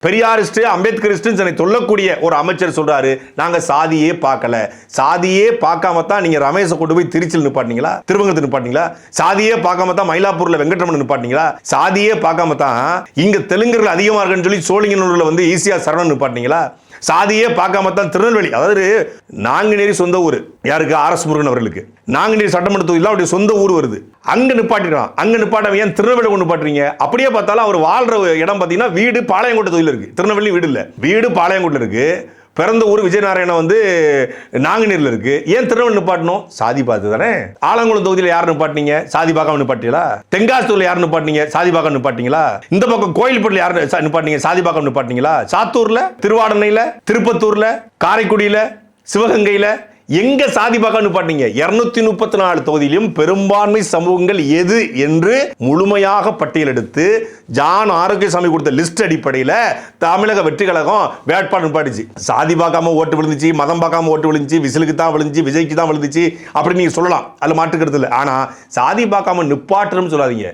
Periyarist Ambedkarist சொல்லக்கூடிய ஒரு அமைச்சர் சொல்றாரு, நாங்க சாதியே பார்க்கல. சாதியே பார்க்காம தான் நீங்க ரமேஷை கொண்டு போய் திருச்சியில் நிப்பாட்டிங்களா, திருவங்கத்தில் நிப்பாட்டிங்களா? சாதியே பார்க்காம தான் மயிலாப்பூர்ல வெங்கட்ரமன் நிப்பாட்டிங்களா? சாதியே பார்க்காம தான் இங்க தெலுங்கர்கள் அதிகமா இருக்குன்னு சொல்லி சோழிங்கநல்லூர்ல வந்து ஈசியா சரவணன் நிப்பாட்டிங்களா? சாதியே பார்க்காம தான் திருநெல்வேலி, அதாவது நாங்குநேரி சொந்த ஊர் யாருக்கு, ஆர்.எஸ். முருகன் அவர்களுக்கு நாங்குநேரி சட்டமன்ற தொகுதியில் அவருடைய சொந்த ஊர் வருது. அங்க நிப்பாட்டிடுறான். அங்க நிப்பாட்ட ஏன் திருநெல்வேலி கொண்டு நிப்பாட்டுறீங்க? அப்படியே பார்த்தாலும் அவர் வாழ்ற இடம் பார்த்தீங்கன்னா வீடு பாளையங்கோட்டை தொகுதியில் இருக்கு. திருநெல்வேலி வீடு இல்லை, வீடு பாளையங்கோட்டில் இருக்கு. பிறந்த ஊர் விஜயநாராயணன் வந்து நாங்குநேரில் இருக்கு. ஏன் திருநெல்வேலி நிப்பாட்டணும்? சாதி பார்த்து தானே. ஆலங்குளம் தொகுதியில் யார் நிப்பாட்டினீங்க? சாதி பார்க்காம நிப்பாட்டீங்களா? தென்காசியில் யார் நிப்பாட்டினீங்க? சாதி பார்க்காம நிப்பாட்டிங்களா? இந்த பக்கம் கோயில்பட்டியில் யார் நிப்பாட்டினீங்க? சாதி பார்க்காம நிப்பாட்டிங்களா? சாத்தூர்ல, திருவாடனையில, திருப்பத்தூர்ல, காரைக்குடியில, சிவகங்கையில எங்க சாதி பார்க்க நிப்பாட்டீங்க? 234 தொகுதியிலும் பெரும்பான்மை சமூகங்கள் எது என்று முழுமையாக பட்டியலெடுத்து ஜான் ஆரோக்கியசாமி கொடுத்த லிஸ்ட் அடிப்படையில் தமிழக வெற்றி கழகம் வேட்பாளர் நிப்பாட்டிச்சு. சாதி பார்க்காம ஓட்டு விழுந்துச்சு, மதம் பார்க்காம ஓட்டு விழுந்துச்சு, விசிலுக்கு தான் விழுந்துச்சு, விஜய்க்கு தான் விழுந்துச்சு அப்படி நீங்க சொல்லலாம், அதில் மாற்றுக்கிறது இல்லை. ஆனா சாதி பார்க்காம நிப்பாட்டுறோம்னு சொல்லாதீங்க.